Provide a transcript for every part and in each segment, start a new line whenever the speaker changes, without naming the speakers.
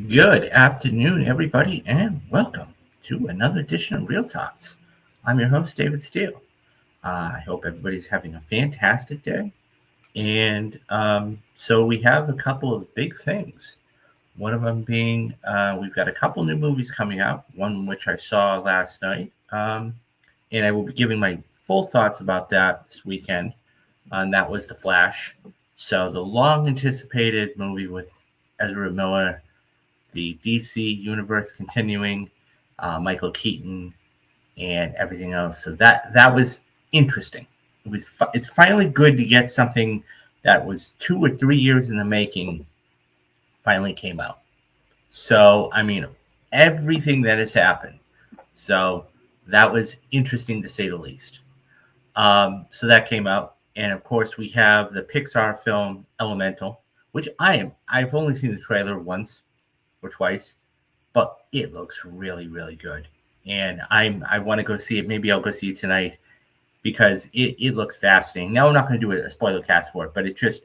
Good afternoon, everybody, and welcome to another edition of Real Talks. I'm your host, David Steele. I hope everybody's having a fantastic day. And so we have a couple of big things. One of them being we've got a couple new movies coming out, one which I saw last night. And I will be giving my full thoughts about that this weekend. And that was The Flash. So the long anticipated movie with Ezra Miller, the DC universe continuing, Michael Keaton, and everything else. So that was interesting. It's finally good to get something that was 2 or 3 years in the making finally came out. So I mean, everything that has happened. So that was interesting to say the least. So that came out, and of course we have the Pixar film Elemental, which I've only seen the trailer once or twice, but it looks really, really good. And I want to go see it. Maybe I'll go see it tonight because it looks fascinating. Now I'm not going to do a spoiler cast for it, but it just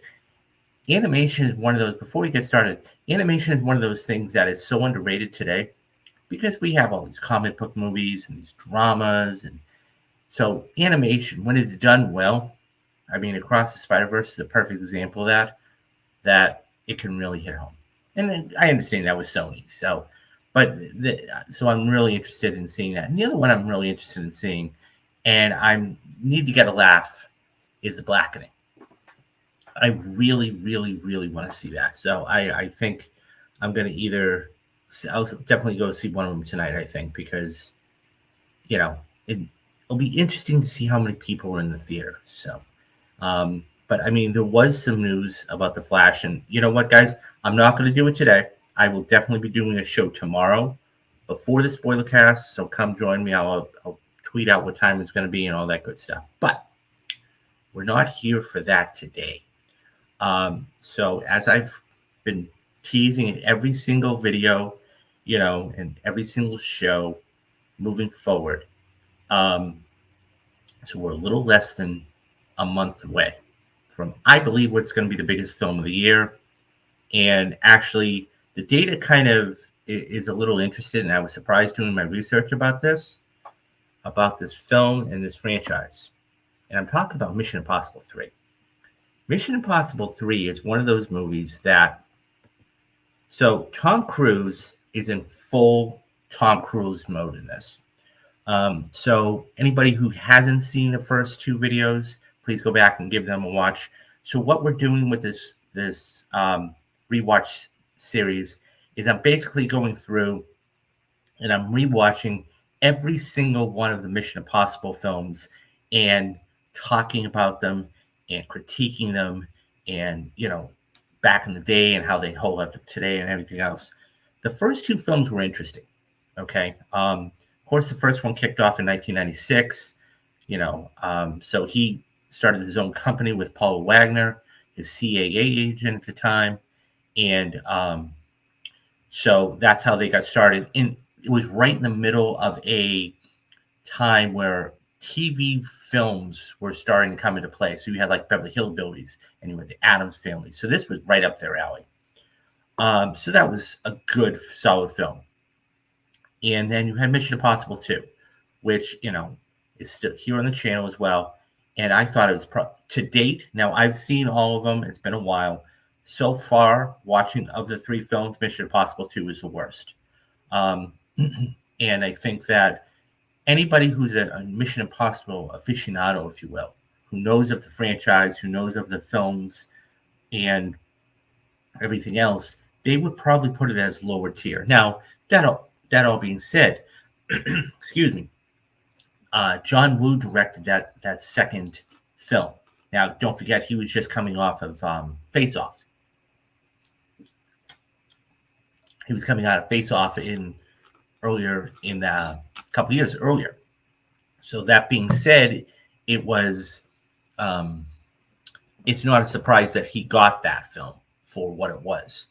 animation is one of those. Before we get started, animation is one of those things that is so underrated today because we have all these comic book movies and these dramas, and so animation when it's done well, I mean, Across the Spider Verse is a perfect example of that it can really hit home. And I understand that was Sony, so I'm really interested in seeing that. And the other one I'm really interested in seeing, and I need to get a laugh, is The Blackening. I really, really, really want to see that. So I think I'm going to I'll definitely go see one of them tonight, I think, because, it'll be interesting to see how many people are in the theater. But I mean, there was some news about The Flash, and you know what, guys? I'm not going to do it today. I will definitely be doing a show tomorrow before the spoiler cast. So come join me. I'll tweet out what time it's going to be and all that good stuff. But we're not here for that today. So as I've been teasing in every single video, and every single show moving forward, so we're a little less than a month away from, I believe, what's going to be the biggest film of the year. And actually, the data kind of is a little interested, and I was surprised doing my research about this film and this franchise. And I'm talking about Mission Impossible 3. Mission Impossible 3 is one of those movies that, so Tom Cruise is in full Tom Cruise mode in this. So anybody who hasn't seen the first two videos, please go back and give them a watch. So what we're doing with this rewatch series is I'm basically going through and I'm rewatching every single one of the Mission Impossible films and talking about them and critiquing them and, back in the day and how they hold up today and everything else. The first two films were interesting. Okay. Of course, the first one kicked off in 1996. So he started his own company with Paul Wagner, his CIA agent at the time. And so that's how they got started. And it was right in the middle of a time where TV films were starting to come into play. So you had like Beverly Hillbillies and you had the Addams Family. So this was right up their alley. So that was a good, solid film. And then you had Mission Impossible 2, which, is still here on the channel as well. And I thought it was to date. Now, I've seen all of them. It's been a while. So far, watching of the three films, Mission Impossible 2 is the worst. And I think that anybody who's a Mission Impossible aficionado, if you will, who knows of the franchise, who knows of the films and everything else, they would probably put it as lower tier. Now, that all being said, excuse me, John Woo directed that second film. Now, don't forget, he was just coming off of Face Off. He was coming out of Face Off a couple years earlier. So that being said, it was it's not a surprise that he got that film for what it was.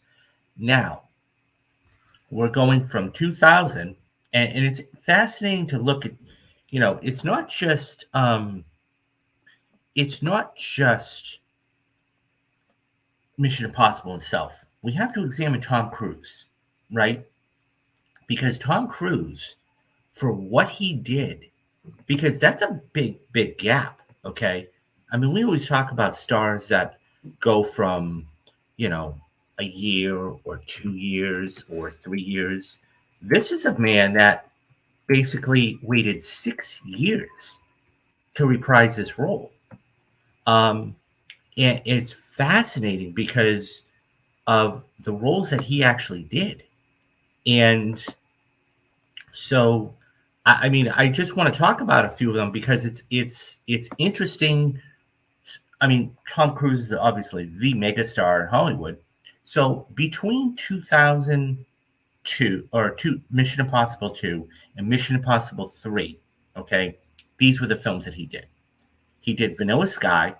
Now, we're going from 2000, and it's fascinating to look at, it's not just Mission Impossible itself. We have to examine Tom Cruise. right? Because Tom Cruise, for what he did, because that's a big gap. Okay, I mean, we always talk about stars that go from, you know, a year or 2 years or 3 years. This is a man that basically waited 6 years to reprise this role. Um, and it's fascinating because of the roles that he actually did. And so, I mean, I just want to talk about a few of them because it's interesting. I mean, Tom Cruise is obviously the megastar in Hollywood. So between 2002 or two Mission Impossible 2 and Mission Impossible 3, okay, these were the films that he did. He did Vanilla Sky,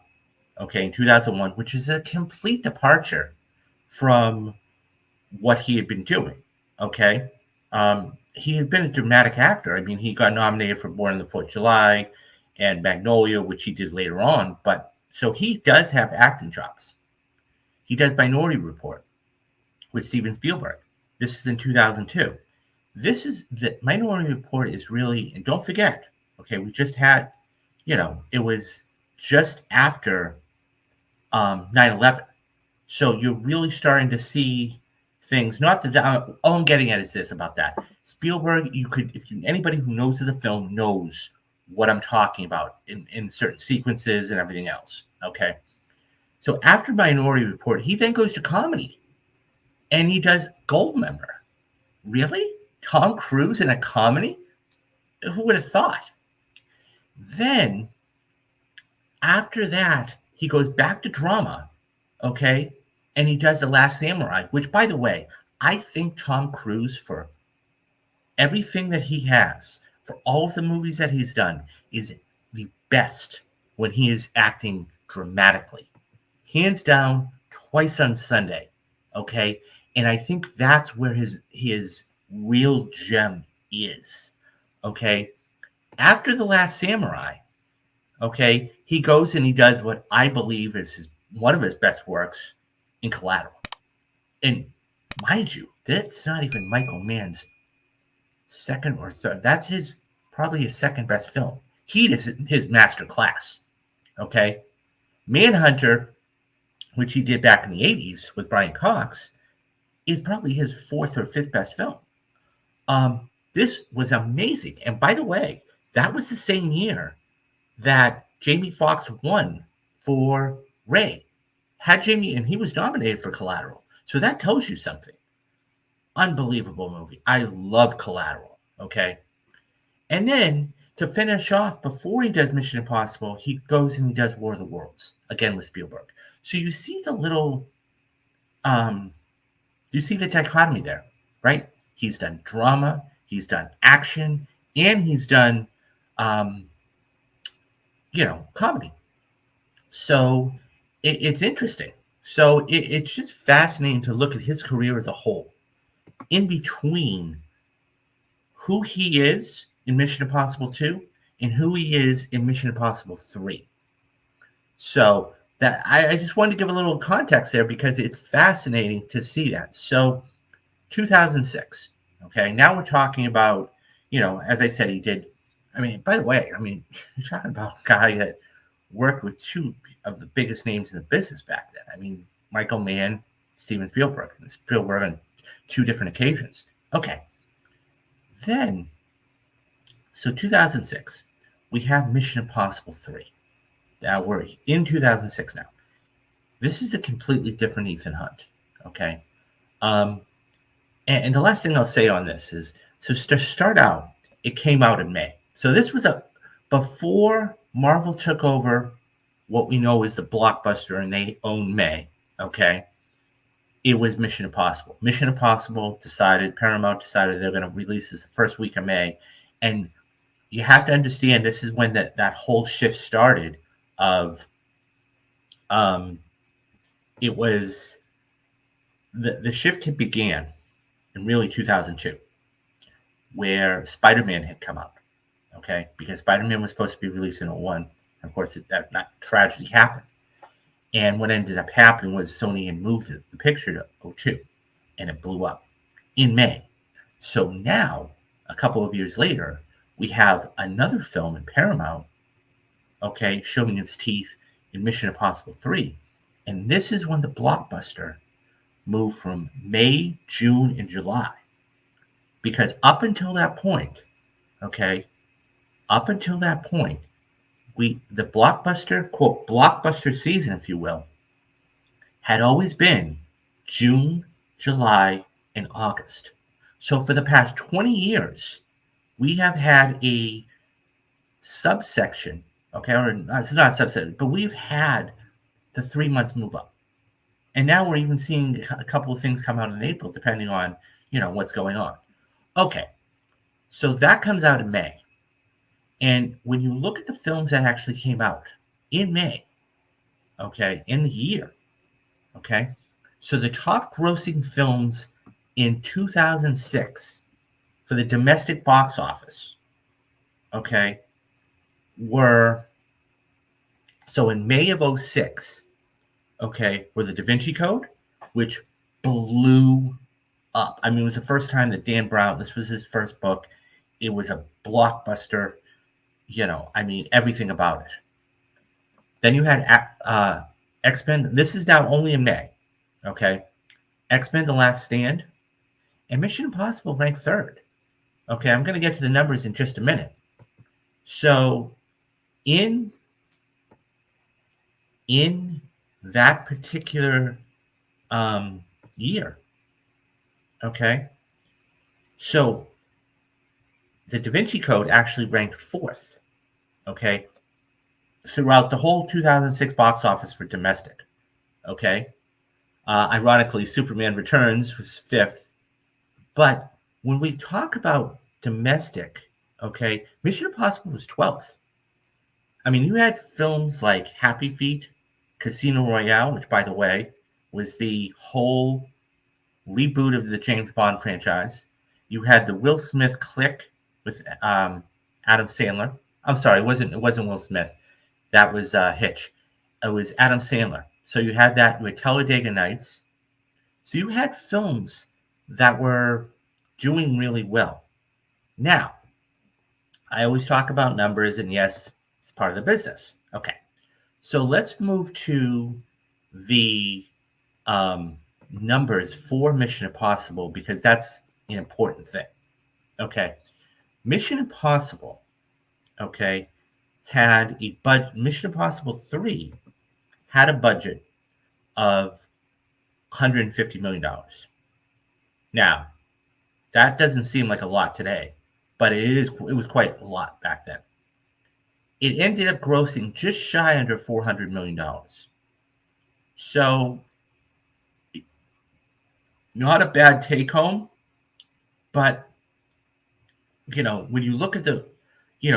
okay, in 2001, which is a complete departure from what he had been doing, okay? He had been a dramatic actor. I mean, he got nominated for Born on the 4th of July and Magnolia, which he did later on. But so he does have acting chops. He does Minority Report with Steven Spielberg. This is in 2002. This is the Minority Report is really, and don't forget, okay, we just had, it was just after 9/11. So you're really starting to see things. Not that all I'm getting at is this about that Spielberg. You could, if you anybody who knows of the film knows what I'm talking about in certain sequences and everything else. Okay, so after Minority Report, he then goes to comedy, and he does Goldmember. Really, Tom Cruise in a comedy? Who would have thought? Then after that, he goes back to drama. Okay, and he does The Last Samurai, which, by the way, I think Tom Cruise, for everything that he has, for all of the movies that he's done, is the best when he is acting dramatically. Hands down, Twice on Sunday. Okay, and I think that's where his real gem is. Okay, after The Last Samurai, okay, he goes and he does what I believe is one of his best works in Collateral. And mind you, that's not even Michael Mann's second or third. That's probably his second best film. Heat is his master class. Okay, Manhunter, which he did back in the '80s with Brian Cox, is probably his fourth or fifth best film. This was amazing. And by the way, that was the same year that Jamie Foxx won for Ray. Had Jamie, and he was nominated for Collateral. So that tells you something. Unbelievable movie. I love Collateral. Okay. And then to finish off, before he does Mission Impossible, he goes and he does War of the Worlds again with Spielberg. So you see the little, you see the dichotomy there, right? He's done drama, he's done action, and he's done, comedy. So it's interesting. So it's just fascinating to look at his career as a whole, in between who he is in Mission Impossible 2 and who he is in Mission Impossible 3. So that I just wanted to give a little context there because it's fascinating to see that. So 2006, okay, now we're talking about, as I said, he did. I mean, by the way, you're talking about a guy that worked with two of the biggest names in the business back then. I mean, Michael Mann, Steven Spielberg, and Spielberg on two different occasions. Okay. Then, so 2006, we have Mission Impossible 3. Now we're in 2006 now. This is a completely different Ethan Hunt. Okay. And the last thing I'll say on this is, so to start out, it came out in May. So this was before Marvel took over what we know is the blockbuster and they own May, okay? It was Mission Impossible. Mission Impossible Paramount decided they're going to release this the first week of May. And you have to understand this is when that whole shift started of, it was, the shift had began in really 2002, where Spider-Man had come out. Okay, because Spider-Man was supposed to be released in '01. Of course, that tragedy happened. And what ended up happening was Sony had moved the picture to '02, and it blew up. in May. So now, a couple of years later, we have another film in Paramount, okay, showing its teeth in Mission Impossible 3. And this is when the blockbuster moved from May, June, and July. Because up until that point, okay, up until that point, the blockbuster, quote, blockbuster season, if you will, had always been June, July, and August. So for the past 20 years, we have had a subsection, okay, or it's not a subsection, but we've had the 3 months move up. And now we're even seeing a couple of things come out in April, depending on, what's going on. Okay, so that comes out in May. And when you look at the films that actually came out in May, okay, in the year, okay, so the top grossing films in 2006 for the domestic box office, okay, were, so in May of 06, okay, were the Da Vinci Code, which blew up. I mean, it was the first time that Dan Brown, this was his first book. It was a blockbuster, I mean, everything about it. Then you had X-Men. This is now only in May, okay? X-Men: The Last Stand, and Mission Impossible ranked third. Okay, I'm going to get to the numbers in just a minute. So in that particular year, okay, so the Da Vinci Code actually ranked fourth, okay, throughout the whole 2006 box office for domestic, okay. Ironically, Superman Returns was fifth. But when we talk about domestic, okay, Mission Impossible was 12th. I mean, you had films like Happy Feet, Casino Royale, which, by the way, was the whole reboot of the James Bond franchise. You had the Will Smith Click with Adam Sandler. I'm sorry, it wasn't Will Smith. That was Hitch. It was Adam Sandler. So you had that with Talladega Nights. So you had films that were doing really well. Now, I always talk about numbers, and yes, it's part of the business. Okay, so let's move to the numbers for Mission Impossible, because that's an important thing. Okay, Mission Impossible, okay, had a budget. Mission Impossible 3 had a budget of $150 million. Now, that doesn't seem like a lot today, but it was quite a lot back then. It ended up grossing just shy under $400 million. So, not a bad take home, but, when you look at the,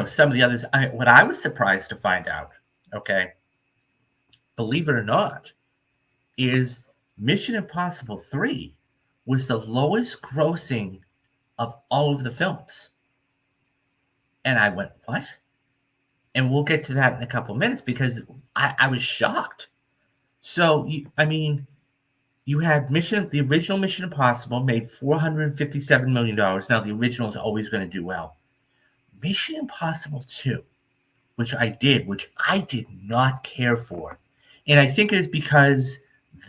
some of the others, what I was surprised to find out, okay, believe it or not, is Mission Impossible 3 was the lowest grossing of all of the films. And I went, what? And we'll get to that in a couple of minutes, because I was shocked. So, you had the original Mission Impossible made $457 million. Now, the original is always going to do well. Mission Impossible 2, which I did not care for. And I think it is because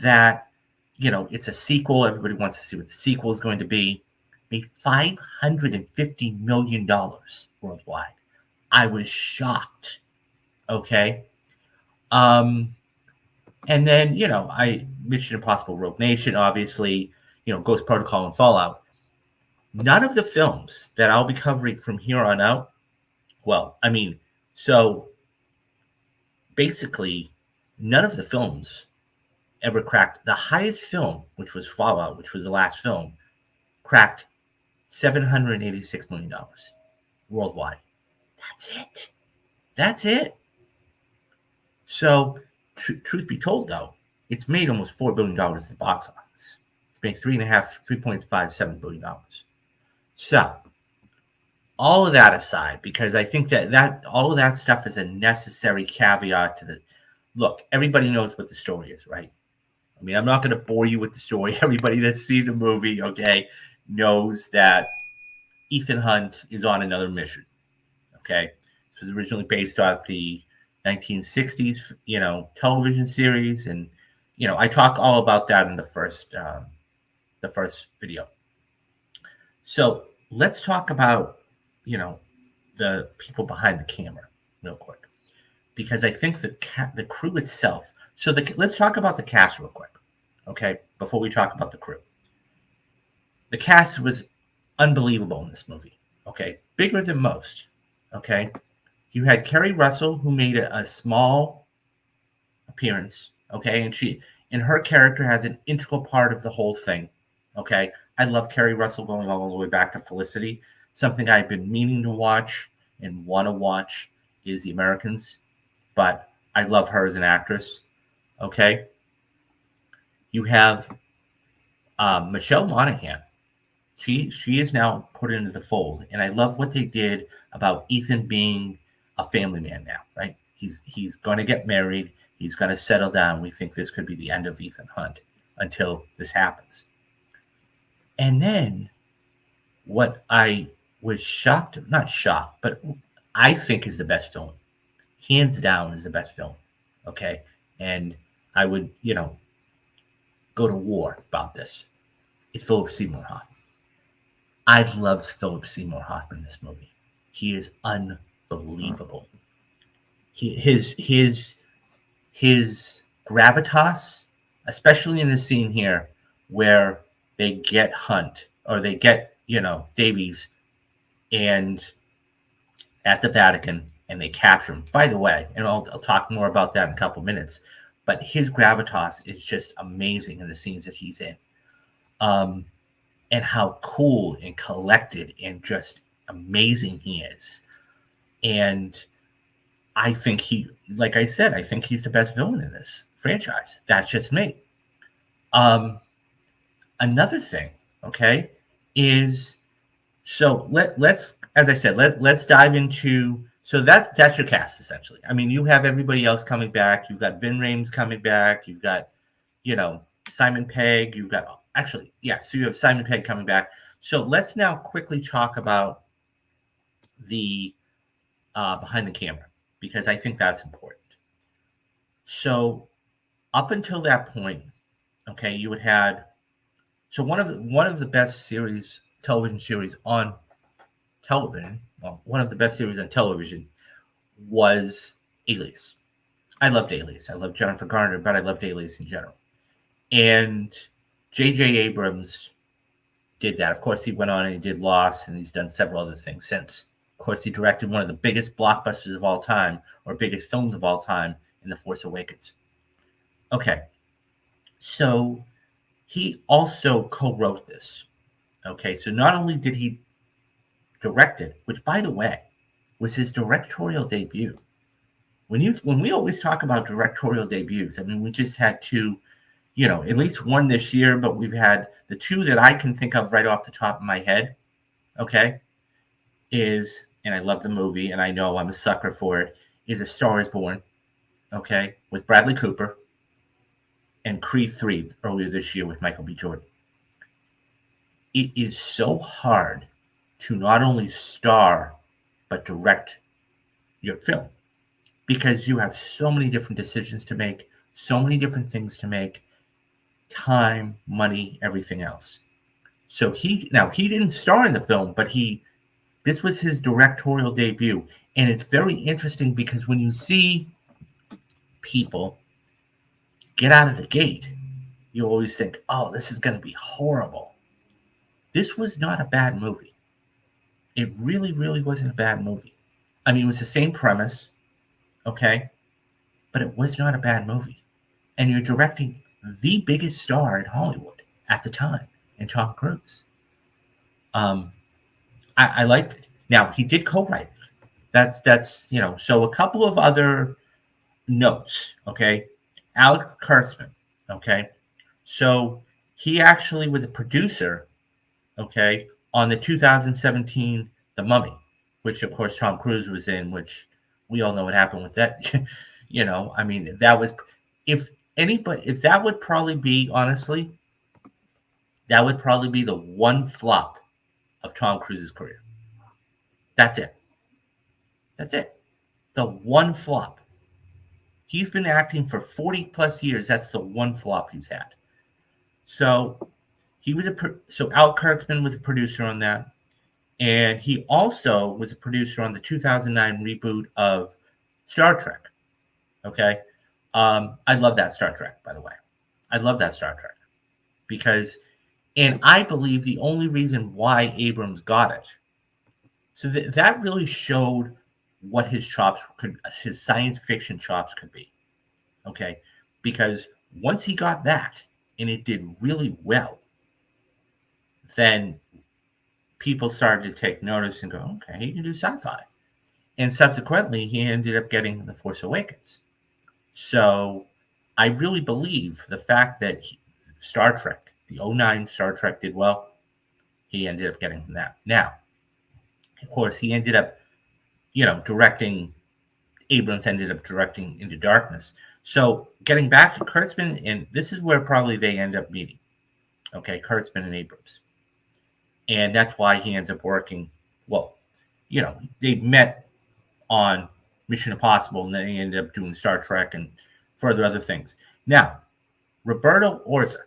that, it's a sequel. Everybody wants to see what the sequel is going to be. Made $550 million worldwide. I was shocked. Okay. And then, Mission Impossible Rogue Nation, obviously, Ghost Protocol and Fallout. None of the films that I'll be covering from here on out, so basically, none of the films ever cracked. The highest film, which was Fallout, which was the last film, cracked $786 million worldwide. That's it. So, truth be told, though, it's made almost $4 billion at the box office. It's made $3.57 billion. So, all of that aside, because I think that all of that stuff is a necessary caveat to the look. Everybody knows what the story is, right? I mean, I'm not going to bore you with the story. Everybody that's seen the movie, okay, knows that Ethan Hunt is on another mission. Okay, this was originally based off the 1960s, television series, and I talk all about that in the first video. So let's talk about the people behind the camera real quick, because I think the crew itself. So let's talk about the cast real quick, okay? Before we talk about the crew, the cast was unbelievable in this movie. Okay, bigger than most. Okay, you had Kerry Russell, who made a small appearance. Okay, and her character has an integral part of the whole thing. Okay, I love Kerry Russell going all the way back to Felicity. Something I've been meaning to watch and want to watch is The Americans, but I love her as an actress. Okay, you have Michelle Monaghan. She is now put into the fold, and I love what they did about Ethan being a family man now. Right? He's going to get married. He's going to settle down. We think this could be the end of Ethan Hunt until this happens. And then what I was not shocked, but I think is the best film. Hands down is the best film. Okay. And I would, go to war about this. It's Philip Seymour Hoffman. I loved Philip Seymour Hoffman in this movie. He is unbelievable. His gravitas, especially in the scene here where they get Hunt or they get, Davies and at the Vatican and they capture him. By the way, and I'll talk more about that in a couple minutes, but his gravitas is just amazing in the scenes that he's in. And how cool and collected and just amazing he is. And I think like I said, I think he's the best villain in this franchise. That's just me. Another thing, okay, is so let's, as I said, let's dive into, so that's your cast essentially. I mean, you have everybody else coming back. You've got Vin Rames coming back. You've got, Simon Pegg. You've got, actually, yeah, so you have Simon Pegg coming back. So let's now quickly talk about the behind the camera, because I think that's important. So up until that point, okay, you had, so one of the best television series on television, well, one of the best series on television was Alias. I loved Alias. I loved Jennifer Garner, but I loved Alias in general. And J.J. Abrams did that. Of course, he went on and he did Lost, and he's done several other things since. Of course, he directed one of the biggest blockbusters of all time, or biggest films of all time, in The Force Awakens. Okay, so he also co-wrote this. Okay, so not only did he direct it, which, by the way, was his directorial debut. When we always talk about directorial debuts, I mean, we just had two, at least one this year, but we've had the two that I can think of right off the top of my head, okay, and I love the movie, and I know I'm a sucker for it, is A Star is Born, okay, with Bradley Cooper, and Creed 3 earlier this year with Michael B. Jordan. It is so hard to not only star, but direct your film, because you have so many different decisions to make, so many different things to make, time, money, everything else. So he didn't star in the film, but this was his directorial debut. And it's very interesting because when you see people get out of the gate, you always think, oh, this is going to be horrible. This was not a bad movie. It really, really wasn't a bad movie. I mean, it was the same premise, okay? But it was not a bad movie. And you're directing the biggest star in Hollywood at the time, in Tom Cruise. I liked it. Now, he did co-write it. That's so a couple of other notes, okay? Alec Kurtzman, okay? So he actually was a producer, okay, on the 2017 The Mummy, which of course Tom Cruise was in, which we all know what happened with that. I mean, that was, if that would probably be, honestly, that would probably be the one flop of Tom Cruise's career. That's it. That's it. The one flop. He's been acting for 40 plus years. That's the one flop he's had. So so Al Kurtzman was a producer on that. And he also was a producer on the 2009 reboot of Star Trek. Okay. I love that Star Trek, by the way. I love that Star Trek because, and I believe the only reason why Abrams got it, so that really showed what his science fiction chops could be. Okay. Because once he got that and it did really well, then people started to take notice and go, okay, he can do sci-fi. And subsequently, he ended up getting The Force Awakens. So I really believe the fact that Star Trek, the 2009 Star Trek did well, he ended up getting that. Now, of course, he ended up, directing, Abrams ended up directing Into Darkness. So getting back to Kurtzman, and this is where probably they end up meeting. Okay, Kurtzman and Abrams. And that's why he ends up working, well, they met on Mission Impossible, and then he ended up doing Star Trek and further other things. Now, Roberto Orza,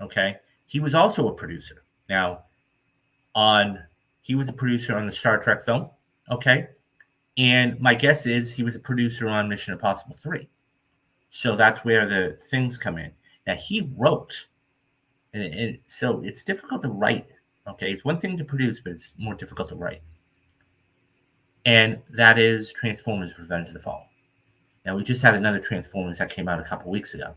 okay, he was also a producer. Now, he was a producer on the Star Trek film, okay, and my guess is he was a producer on Mission Impossible 3. So that's where the things come in. Now, he wrote, and so it's difficult to write, okay? It's one thing to produce, but it's more difficult to write. And that is Transformers Revenge of the Fallen. Now, we just had another Transformers that came out a couple weeks ago.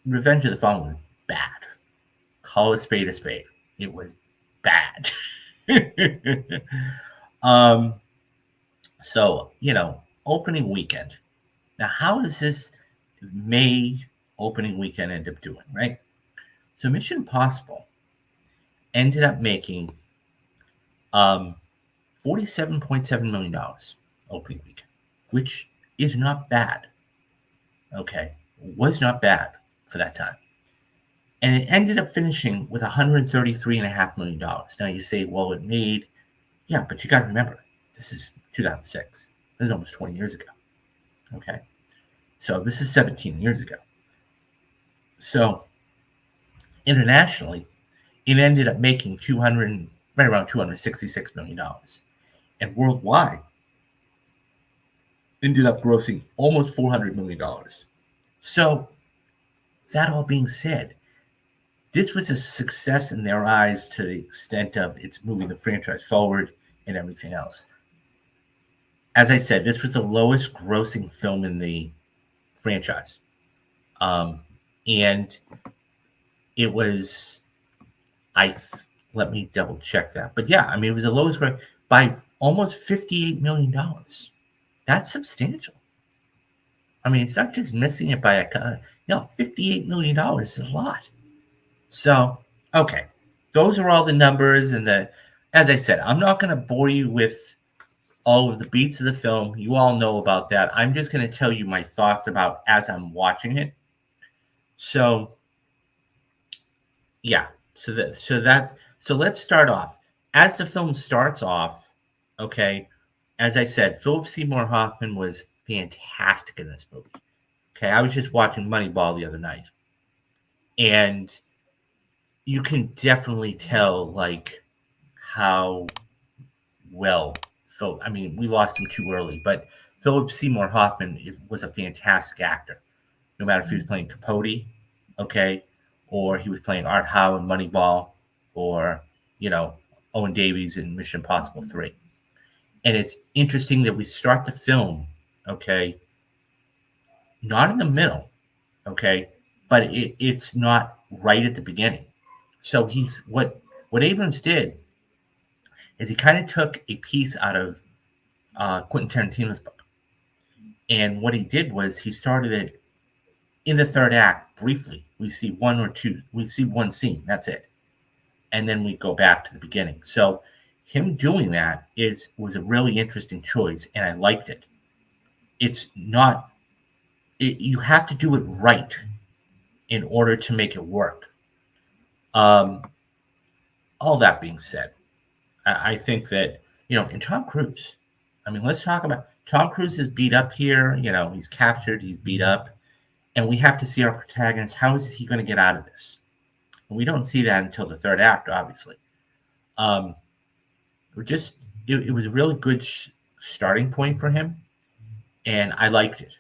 Revenge of the Fallen was bad. Call a spade a spade. It was bad. So, opening weekend. Now, how does this May opening weekend end up doing, right? So Mission Impossible ended up making $47.7 million opening weekend, which is not bad. Okay, was not bad for that time. And it ended up finishing with $133.5 million. Now you say, well, it made, yeah, but you got to remember, this is 2006. This is almost 20 years ago. Okay, so this is 17 years ago. So internationally, it ended up making right around $266 million. And worldwide, ended up grossing almost $400 million. So that all being said, this was a success in their eyes to the extent of it's moving the franchise forward and everything else. As I said, this was the lowest grossing film in the franchise. And it was, let me double check that. But yeah, it was the lowest gross by almost $58 million. That's substantial. It's not just missing it by $58 million is a lot. So, okay. Those are all the numbers. And as I said, I'm not going to bore you with all of the beats of the film. You all know about that. I'm just going to tell you my thoughts about as I'm watching it. So, yeah. So let's start off. As the film starts off, okay, as I said, Philip Seymour Hoffman was fantastic in this movie. Okay, I was just watching Moneyball the other night. And you can definitely tell, how well Philip, we lost him too early, but Philip Seymour Hoffman was a fantastic actor. No matter if he was playing Capote, okay, or he was playing Art Howe in Moneyball, or, Owen Davies in Mission Impossible 3. And it's interesting that we start the film, okay, not in the middle, okay, but it's not right at the beginning. So what Abrams did is he kind of took a piece out of Quentin Tarantino's book. And what he did was he started it in the third act briefly. We see one scene, that's it. And then we go back to the beginning. So him doing that was a really interesting choice, and I liked it. You have to do it right in order to make it work. Um, all that being said, I think that, and Tom Cruise. I mean, let's talk about Tom Cruise is beat up here. He's captured, he's beat up, and we have to see our protagonist. How is he going to get out of this? And we don't see that until the third act, obviously. Um, it was a really good starting point for him, and I liked it.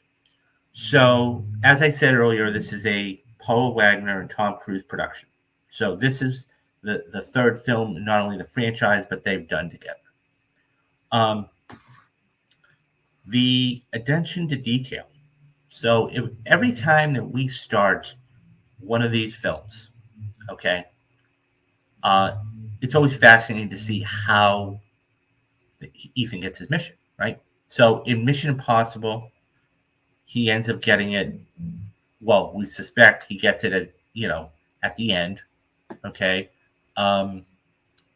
So, as I said earlier, this is a Paul Wagner and Tom Cruise production. So this is the third film, not only the franchise, but they've done together. Um, the attention to detail. So every time that we start one of these films, okay, uh, it's always fascinating to see how Ethan gets his mission, right? So in Mission Impossible, he ends up getting it. Well, we suspect he gets it at the end, okay, um,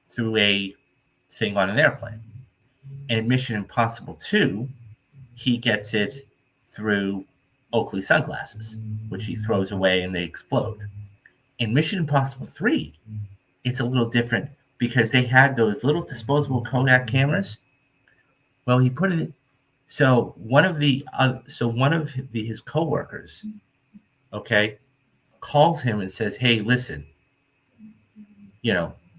through a thing on an airplane. And in Mission Impossible 2, he gets it through Oakley sunglasses, which he throws away and they explode. In Mission Impossible 3, it's a little different because they had those little disposable Kodak cameras. Well, he put it. So one of his coworkers, okay, calls him and says, "Hey, listen,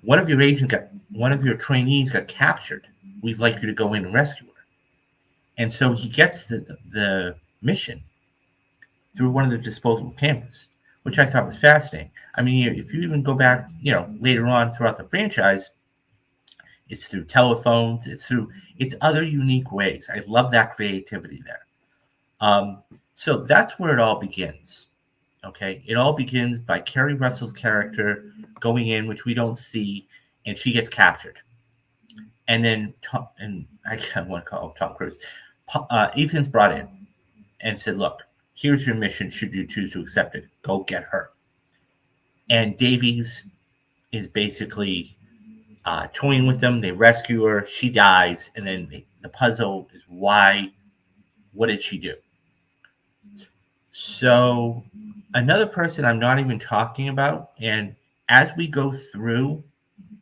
one of your trainees got captured. We'd like you to go in and rescue her." And so he gets the mission through one of the disposable cameras, which I thought was fascinating. I mean, if you even go back, later on throughout the franchise, it's through telephones, it's other unique ways. I love that creativity there. So that's where it all begins. Okay, it all begins by Kerry Russell's character going in, which we don't see, and she gets captured. And then I want to call him Tom Cruise. Ethan's brought in and said, "Look, here's your mission. Should you choose to accept it, go get her." And Davies is basically toying with them. They rescue her. She dies, and then the puzzle is why. What did she do? So another person I'm not even talking about, and as we go through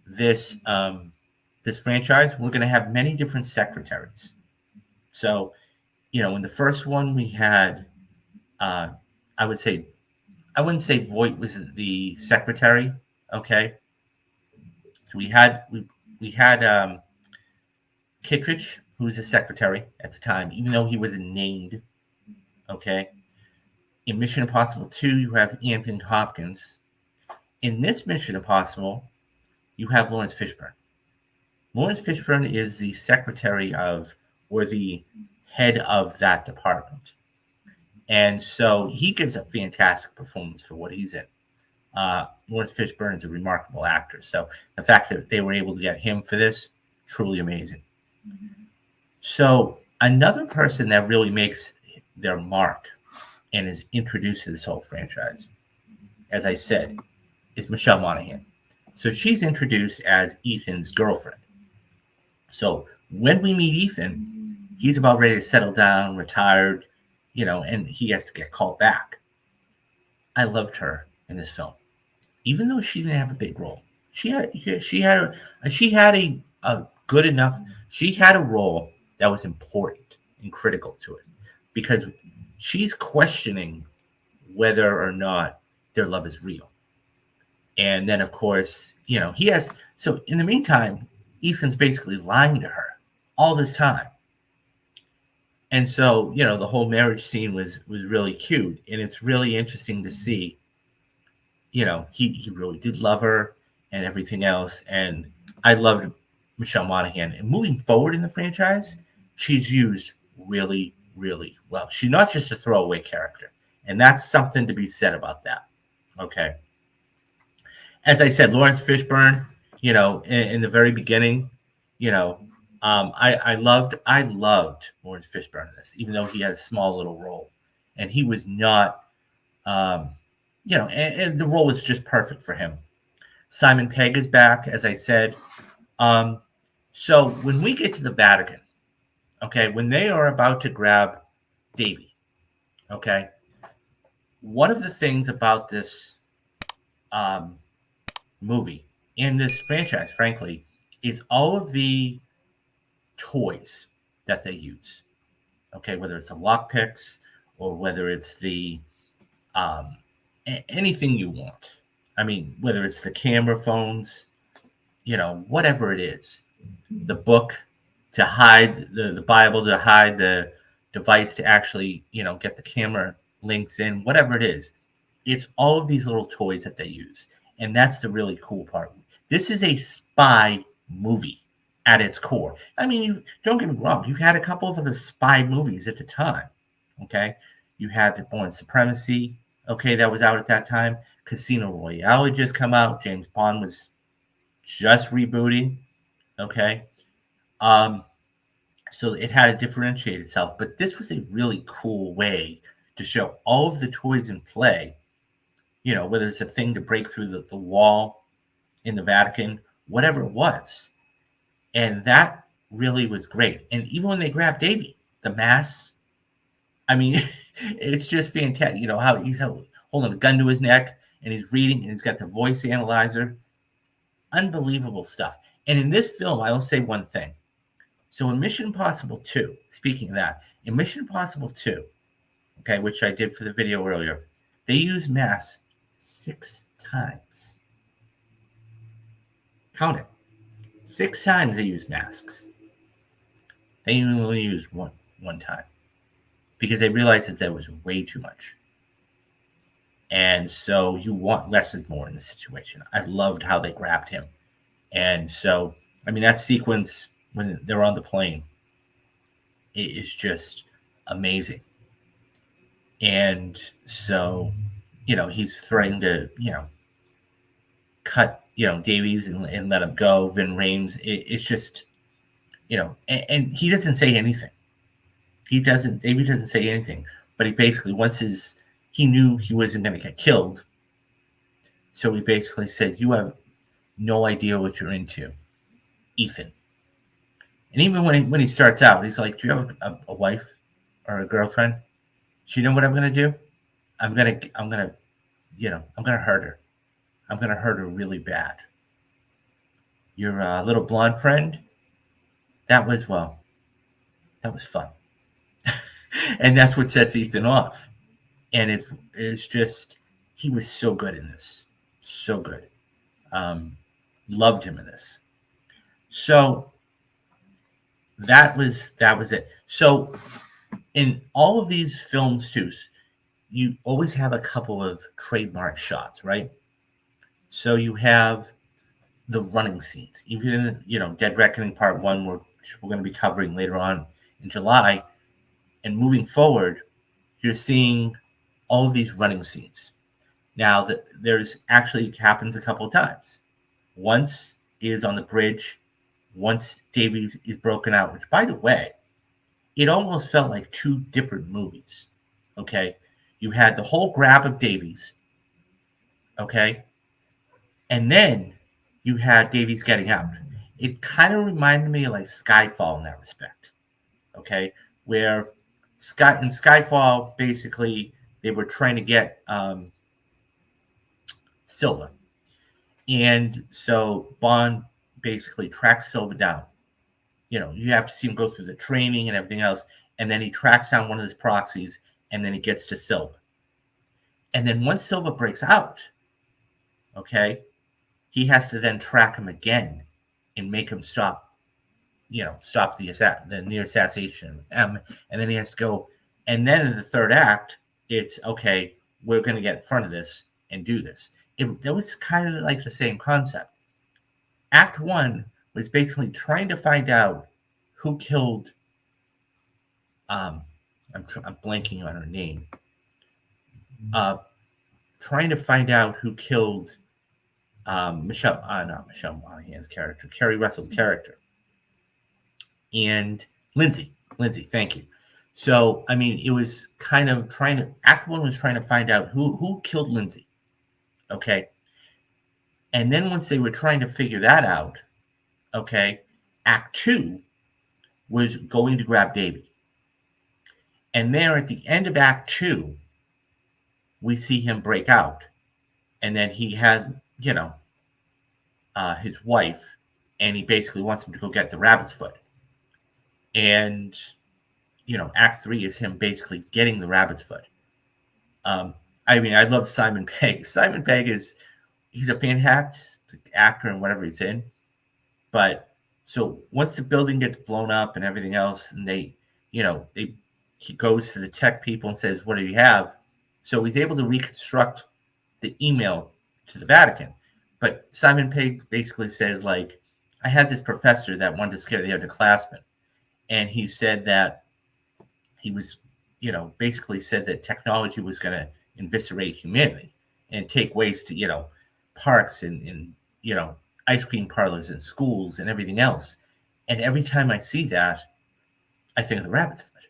this this franchise, we're going to have many different secretaries. So, in the first one we had, I wouldn't say Voight was the secretary. Okay, so we had Kittredge, who was the secretary at the time, even though he wasn't named. Okay, in Mission Impossible 2, you have Anthony Hopkins. In this Mission Impossible, you have Lawrence Fishburne. Lawrence Fishburne is the secretary of, or the head of that department. And so he gives a fantastic performance for what he's in. Lawrence Fishburne is a remarkable actor. So the fact that they were able to get him for this, truly amazing. So another person that really makes their mark and is introduced to this whole franchise, as I said, is Michelle Monaghan. So she's introduced as Ethan's girlfriend. So when we meet Ethan, he's about ready to settle down, retired, and he has to get called back. I loved her in this film, even though she didn't have a big role. She had a good enough. She had a role that was important and critical to it, because she's questioning whether or not their love is real. And then, of course, he has. So in the meantime, Ethan's basically lying to her all this time. And so, the whole marriage scene was really cute. And it's really interesting to see, he really did love her and everything else. And I loved Michelle Monaghan. And moving forward in the franchise, she's used really, really well. She's not just a throwaway character. And that's something to be said about that. Okay. As I said, Lawrence Fishburne, in the very beginning, I loved Lawrence Fishburne in this, even though he had a small little role, and he was not, and the role was just perfect for him. Simon Pegg is back, as I said. So when we get to the Vatican, okay, when they are about to grab Davy, okay, one of the things about this movie in this franchise, frankly, is all of the toys that they use. Okay, whether it's the lockpicks or whether it's the um, anything you want. I mean, whether it's the camera phones, whatever it is, the book to hide the Bible, to hide the device to actually, get the camera links in, whatever it is. It's all of these little toys that they use. And that's the really cool part. This is a spy movie at its core. I mean, don't get me wrong, you've had a couple of other spy movies at the time. Okay. You had the Born Supremacy, okay, that was out at that time. Casino Royale had just come out. James Bond was just rebooting. Okay. Um, so it had to differentiate itself. But this was a really cool way to show all of the toys in play, whether it's a thing to break through the wall in the Vatican, whatever it was. And that really was great. And even when they grabbed Davy, the mask, I mean, it's just fantastic. How he's holding a gun to his neck and he's reading and he's got the voice analyzer. Unbelievable stuff. And in this film, I will say one thing. So in Mission Impossible 2, speaking of that, in Mission Impossible 2, okay, which I did for the video earlier, they use masks 6 times. Count it. 6 times they use masks. They only used one time because they realized that was way too much. And so you want less is more in this situation. I loved how they grabbed him. And so, I mean, that sequence when they're on the plane, it is just amazing. And so, he's threatening to, cut, Davies and let him go. Vin Rames, it's just, and he doesn't say anything. Davey doesn't say anything, but he basically, he knew he wasn't going to get killed. So he basically said, "You have no idea what you're into, Ethan." And even when he starts out, he's like, "Do you have a wife or a girlfriend? Do you know what I'm going to do? I'm going to hurt her. I'm going to hurt her really bad. Your little blonde friend, that was fun." And that's what sets Ethan off. And it's just, he was so good in this. So good. Loved him in this. So that was it. So in all of these films too, you always have a couple of trademark shots, right? So you have the running scenes. Even in, Dead Reckoning Part 1, which we're going to be covering later on in July, and moving forward, you're seeing all of these running scenes. Now, there's actually happens a couple of times. Once is on the bridge. Once Davies is broken out, which, by the way, it almost felt like 2 different movies. Okay, you had the whole grab of Davies. Okay, and then you had Davies getting out. It kind of reminded me of like Skyfall in that respect. Okay, where in Skyfall, basically, they were trying to get Silva. And so Bond basically tracks Silva down. You have to see him go through the training and everything else. And then he tracks down one of his proxies, and then he gets to Silva. And then once Silva breaks out, okay, he has to then track him again and make him stop the near assassination. And then he has to go. And then in the third act, it's, okay, we're going to get in front of this and do this. That was kind of like the same concept. Act 1 was basically trying to find out who killed, I'm blanking on her name. Trying to find out who killed not Michelle Monaghan's character, Kerry Russell's character. And Lindsay, thank you. So, I mean, it was kind of Act 1 was trying to find out who killed Lindsay. Okay. And then once they were trying to figure that out, okay, Act 2 was going to grab Davy. And there at the end of Act 2, we see him break out. And then he has, his wife, and he basically wants him to go get the rabbit's foot. And Act 3 is him basically getting the rabbit's foot. I mean, I love Simon Pegg. Simon Pegg he's a fantastic actor in whatever he's in. But so once the building gets blown up and everything else, and he goes to the tech people and says, "What do you have?" So he's able to reconstruct the email to the Vatican. But Simon Pegg basically says, like, I had this professor that wanted to scare the underclassmen, and he said that he was, basically said that technology was going to eviscerate humanity and take waste to, parks and ice cream parlors and schools and everything else. And every time I see that, I think of the rabbit's foot,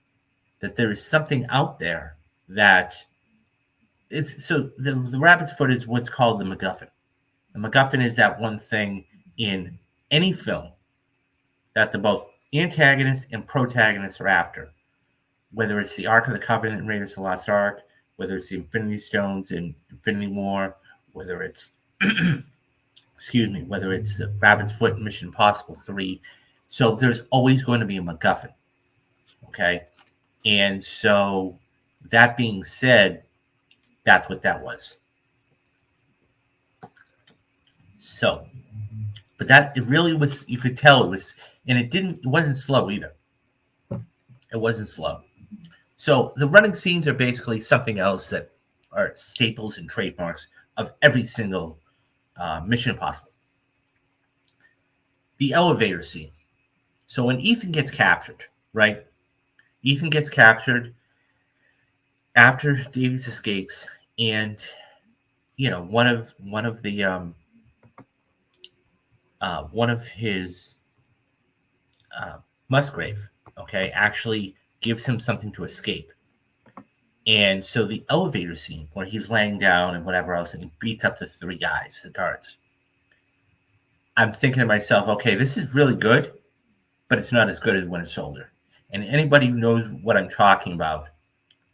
that there is something out there that it's so the rabbit's foot is what's called the MacGuffin. The MacGuffin is that one thing in any film that the both antagonist and protagonist are after, whether it's the Ark of the Covenant in Raiders of the Lost Ark, whether it's the Infinity Stones in Infinity War, whether it's whether it's the Rabbit's Foot in Mission Impossible 3. So there's always going to be a MacGuffin. Okay. And so that being said, that's what that was. So, but that it really was, you could tell it was, and it wasn't slow either. It wasn't slow. So the running scenes are basically something else that are staples and trademarks of every single Mission Impossible. The elevator scene. So when Ethan gets captured, right? Ethan gets captured after Davies escapes, and one of his Musgrave, okay, actually gives him something to escape. And so the elevator scene where he's laying down and whatever else, and he beats up the three guys, the guards. I'm thinking to myself, okay, this is really good, but it's not as good as Winter Soldier. And anybody who knows what I'm talking about,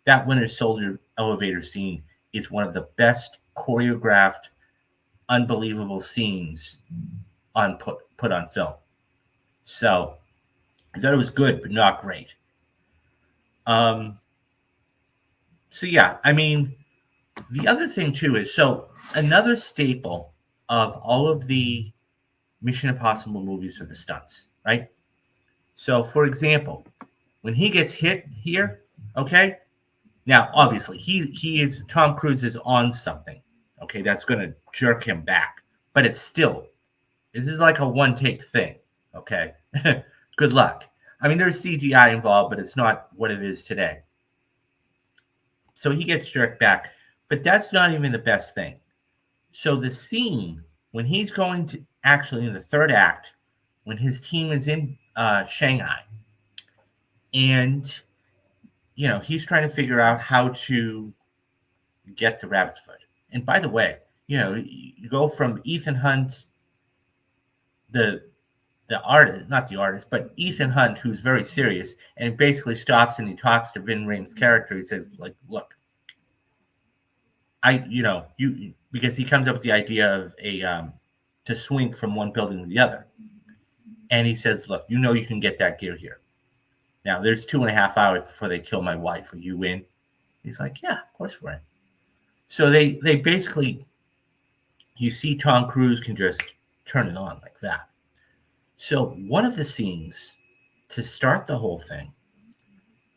that Winter Soldier elevator scene is one of the best choreographed, unbelievable scenes put on film. So I thought it was good, but not great. So yeah, I mean, the other thing too is, so another staple of all of the Mission Impossible movies are the stunts, right? So for example, when he gets hit here, okay, now obviously Tom Cruise is on something, okay, that's going to jerk him back, but this is like a one take thing, okay. Good luck. I mean, there's CGI involved, but it's not what it is today. So he gets jerked back, but that's not even the best thing. So the scene when he's going to, actually in the third act, when his team is in Shanghai, and he's trying to figure out how to get to Rabbit's Foot. And by the way, you go from Ethan Hunt, the artist, not the artist, but Ethan Hunt, who's very serious, and he basically stops and he talks to Vin Rame's character. He says, like, look, because he comes up with the idea of to swing from one building to the other. And he says, look, you can get that gear here. Now, there's 2.5 hours before they kill my wife. Are you in? He's like, yeah, of course we're in. So they basically, you see Tom Cruise can just turn it on like that. So one of the scenes to start the whole thing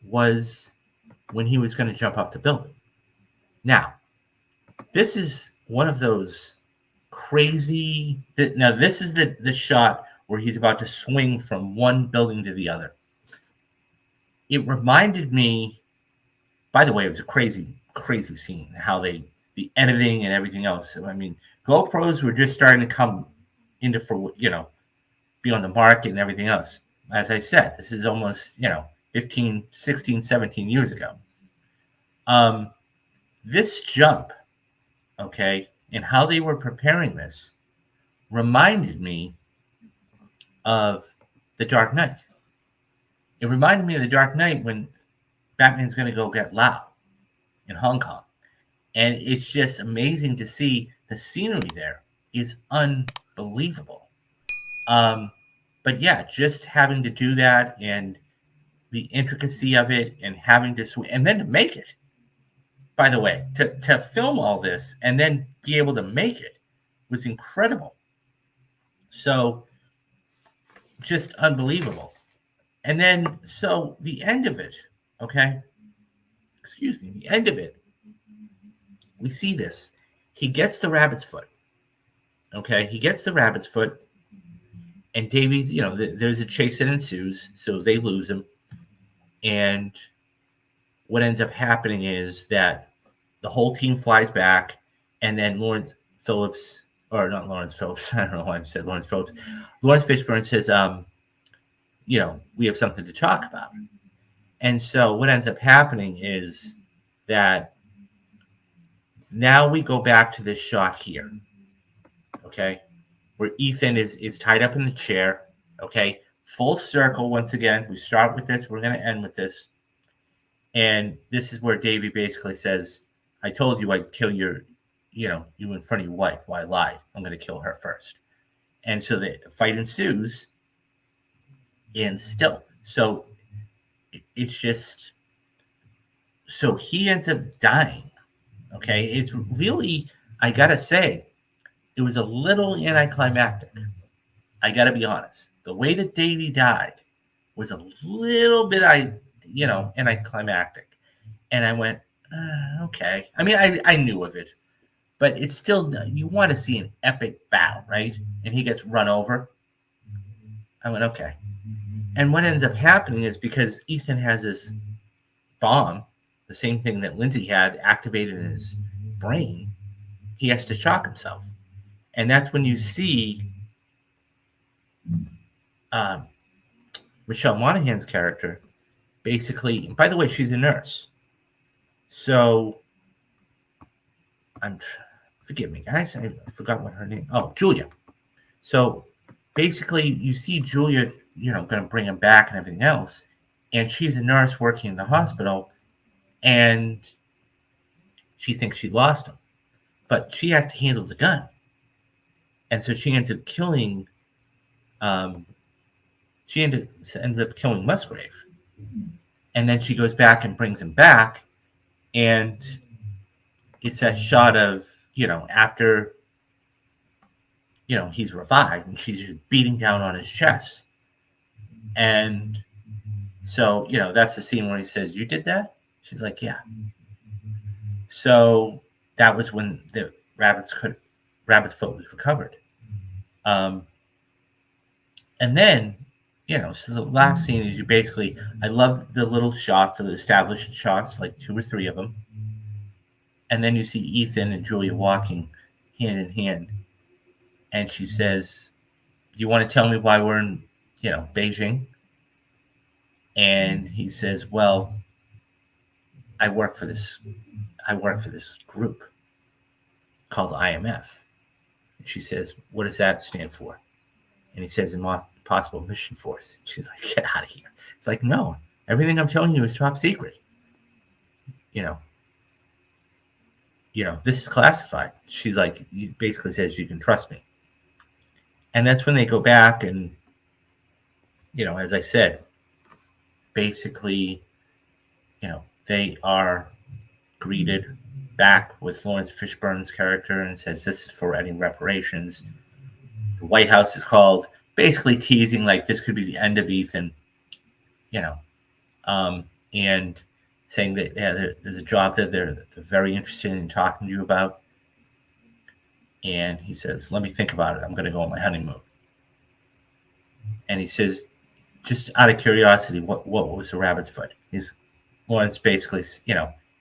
was when he was going to jump off the building. Now, this is one of those crazy. Now, this is the shot where he's about to swing from one building to the other. It reminded me, by the way, it was a crazy, crazy scene, how the editing and everything else. I mean, GoPros were just starting to come into, be on the market and everything else. As I said, this is almost, 15, 16, 17 years ago. This jump, okay, and how they were preparing this reminded me of The Dark Knight. It reminded me of The Dark Knight when Batman's going to go get Lau in Hong Kong. And it's just amazing to see the scenery there. is unbelievable. Um, but yeah, just having to do that and the intricacy of it and having to and then to make it, by the way, to film all this and then be able to make it was incredible. So just unbelievable. And then, so the end of it, okay, excuse me, the end of it, we see this. He gets the rabbit's foot, okay, he gets the rabbit's foot, and Davies, there's a chase that ensues, so they lose him. And what ends up happening is that the whole team flies back, and then Lawrence Phillips, or not Lawrence Phillips, I don't know why I said Lawrence Phillips, Lawrence Fishburne says, we have something to talk about. And so what ends up happening is that now we go back to this shot here, okay, where Ethan is tied up in the chair, okay, full circle once again. We start with this, we're going to end with this. And this is where Davey basically says, I told you I'd kill you in front of your wife. Well, I lied. I'm going to kill her first. And so the fight ensues. And still, so it's just, so he ends up dying. Okay. It's really, I got to say, it was a little anticlimactic. I got to be honest. The way that Davey died was a little bit, anticlimactic. And I went, okay. I mean, I knew of it, but it's still, you want to see an epic battle, right? And he gets run over. I went, okay. And what ends up happening is because Ethan has this bomb, the same thing that Lindsay had activated in his brain, he has to shock himself. And that's when you see Michelle Monaghan's character basically, by the way, she's a nurse. So, forgive me, guys, I forgot what her name. Oh, Julia. So basically, you see Julia, going to bring him back and everything else, and she's a nurse working in the hospital, and she thinks she lost him, but she has to handle the gun, and so she ends up killing. She ends up killing Musgrave, and then she goes back and brings him back. And it's that shot of, after, he's revived and she's just beating down on his chest. And so, that's the scene where he says, "You did that?" She's like, "Yeah." So that was when the rabbit's foot was recovered. And then, so the last scene is I love the little shots of the established shots, like 2 or 3 of them. And then you see Ethan and Julia walking hand in hand. And she says, "Do you want to tell me why we're in, Beijing?" And he says, "Well, I work for this group called IMF." And she says, "What does that stand for?" And he says, "Impossible Mission Force." She's like, "Get out of here." It's like, "No, everything I'm telling you is top secret. This is classified." She's like, he basically says, "You can trust me." And that's when they go back and, as I said, basically, they are greeted back with Lawrence Fishburne's character and says, "This is for any reparations." The White House is called, basically teasing like this could be the end of Ethan, and saying that, there's a job that they're very interested in talking to you about. And he says, "Let me think about it. I'm going to go on my honeymoon." And he says, "Just out of curiosity, what was the rabbit's foot?" Lawrence basically,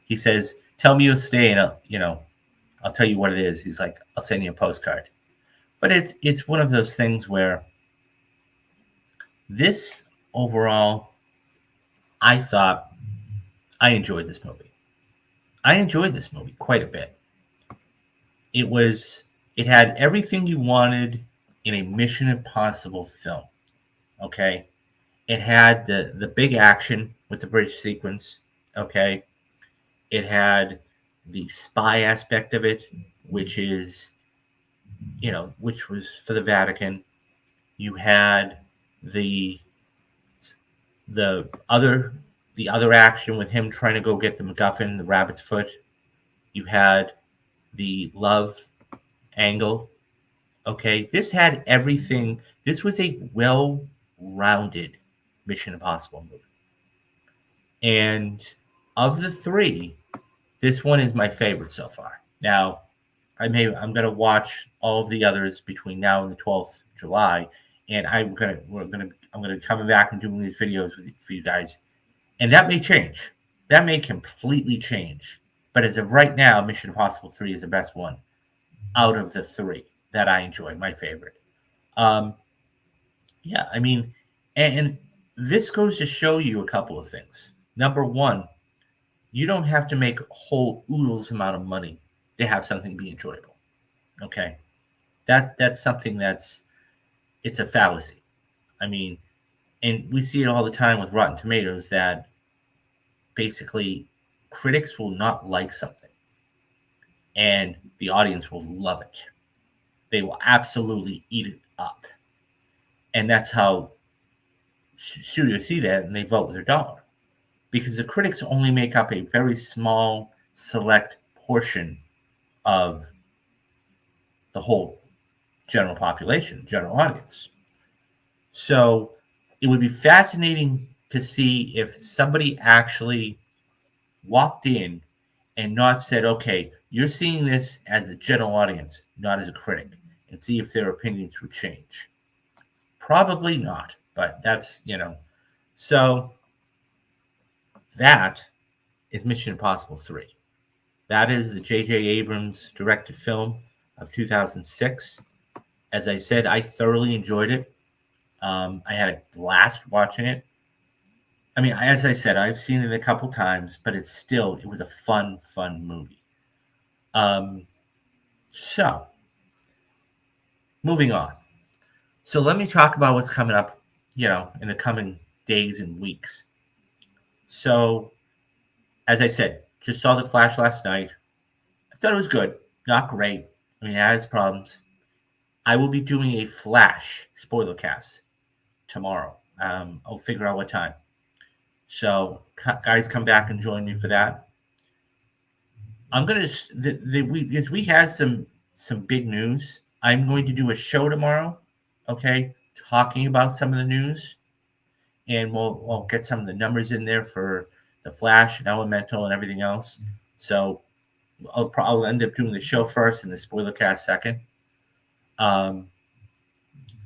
he says, "Tell me you'll stay, and I'll tell you what it is." He's like, "I'll send you a postcard." But it's one of those things where this overall, I thought I enjoyed this movie. I enjoyed this movie quite a bit. It had everything you wanted in a Mission Impossible film. Okay. It had the big action with the bridge sequence. Okay. It had the spy aspect of it, which is, which was for the Vatican. You had the the other the other action with him trying to go get the MacGuffin, the rabbit's foot. You had the love angle. Okay, this had everything. This was a well-rounded Mission Impossible movie. And of the three, this one is my favorite so far. Now, I'm gonna watch all of the others between now and the 12th of July, and I'm gonna come back and doing these videos for you guys, and that may change. That may completely change. But as of right now, Mission Impossible 3 is the best one out of the three that I enjoy, my favorite. Um, yeah, I mean, and this goes to show you a couple of things. Number one, you don't have to make a whole oodles amount of money to have something be enjoyable. Okay, that's something it's a fallacy. I mean, and we see it all the time with Rotten Tomatoes that basically critics will not like something and the audience will love it. They will absolutely eat it up. And that's how studios see that and they vote with their dollar. Because the critics only make up a very small, select portion of the whole general population, general audience. So it would be fascinating to see if somebody actually walked in and not said, okay, you're seeing this as a general audience, not as a critic, and see if their opinions would change. Probably not, but that's, So that is Mission Impossible 3. That is the J.J. Abrams directed film of 2006. As I said, I thoroughly enjoyed it. I had a blast watching it. I mean, as I said, I've seen it a couple times, but it was a fun movie. So, moving on. So let me talk about what's coming up, in the coming days and weeks. So, as I said, just saw The Flash last night. I thought it was good, not great. I mean, it has problems. I will be doing a Flash spoiler cast tomorrow. I'll figure out what time. So, guys, come back and join me for that. I'm gonna this week has some big news. I'm going to do a show tomorrow, okay, talking about some of the news, and we'll get some of the numbers in there for the Flash and Elemental and everything else. So I'll end up doing the show first and the spoiler cast second. And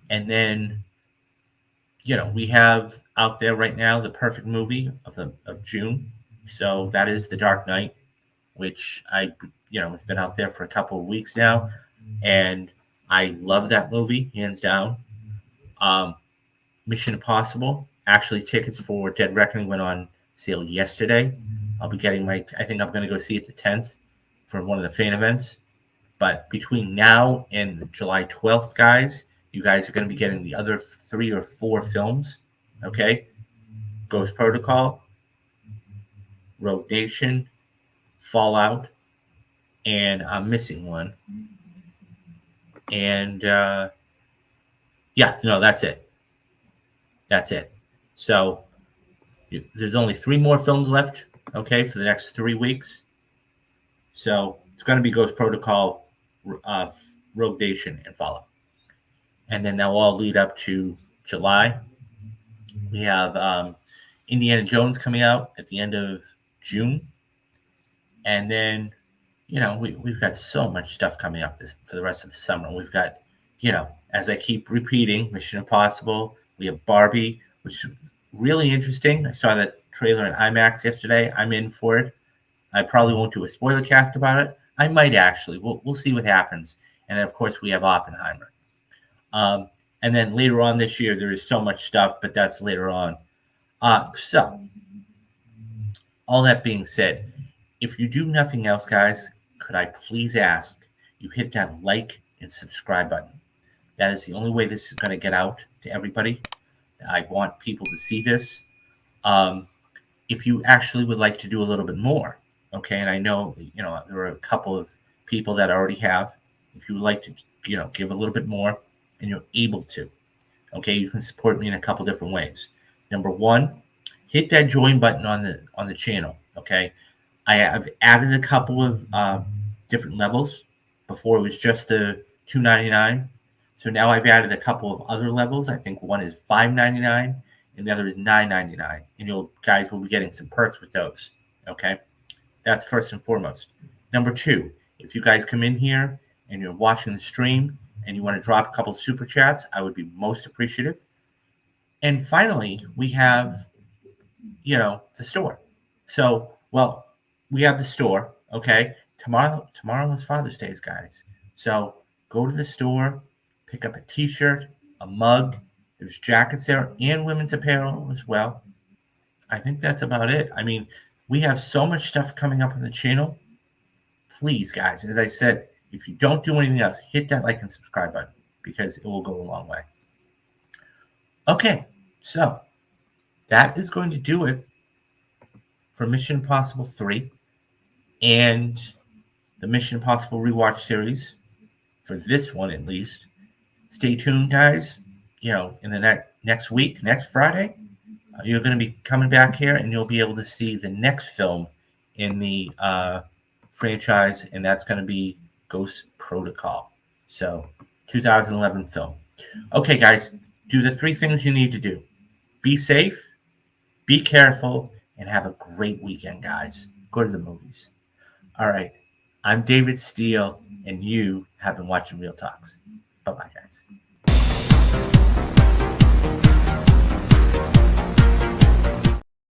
then we have out there right now the perfect movie of June. So that is The Dark Knight, which it's been out there for a couple of weeks now, and I love that movie hands down. Mission Impossible, actually, tickets for Dead Reckoning went on sale yesterday. I'll be getting I think I'm going to go see it the 10th for one of the fan events. But between now and July 12th, guys, you guys are going to be getting the other 3 or 4 films. Okay, Ghost Protocol, Rogue Nation, Fallout, and I'm missing one. And that's it. That's it. So there's only 3 more films left, okay, for the next 3 weeks. So it's going to be Ghost Protocol, Rogue Nation, and Fallout. And then they'll all lead up to July. We have Indiana Jones coming out at the end of June. And then, we've got so much stuff coming up for the rest of the summer. We've got, as I keep repeating, Mission Impossible. We have Barbie, which is really interesting. I saw that trailer in IMAX yesterday. I'm in for it. I probably won't do a spoiler cast about it. I might actually. We'll see what happens. And then, of course, we have Oppenheimer. And then later on this year, there is so much stuff, but that's later on. So, all that being said, if you do nothing else, guys, could I please ask you hit that like and subscribe button? That is the only way this is going to get out to everybody. I want people to see this. If you actually would like to do a little bit more, okay, and I know, there are a couple of people that already have, if you would like to, give a little bit more and you're able to, okay, you can support me in a couple different ways. Number one, hit that join button on the channel. Okay, I have added a couple of different levels. Before it was just the $2.99, so now I've added a couple of other levels. I think one is $5.99 and the other is $9.99, and you guys will be getting some perks with those. Okay, that's first and foremost. Number two, if you guys come in here and you're watching the stream and you want to drop a couple of super chats, I would be most appreciative. And finally, we have, the store. So, well, we have the store. Okay, tomorrow is Father's Day, guys. So go to the store, pick up a T-shirt, a mug. There's jackets there and women's apparel as well. I think that's about it. I mean, we have so much stuff coming up on the channel. Please, guys, as I said, if you don't do anything else, hit that like and subscribe button because it will go a long way. Okay, so that is going to do it for Mission Impossible 3 and the Mission Impossible rewatch series, for this one at least. Stay tuned, guys. In the next week, next Friday, you're going to be coming back here and you'll be able to see the next film in the franchise, and that's going to be Ghost Protocol. So, 2011 film. Okay, guys, do the 3 things you need to do. Be safe, be careful, and have a great weekend, guys. Go to the movies. All right. I'm David Steele, and you have been watching Real Talks. Bye-bye, guys.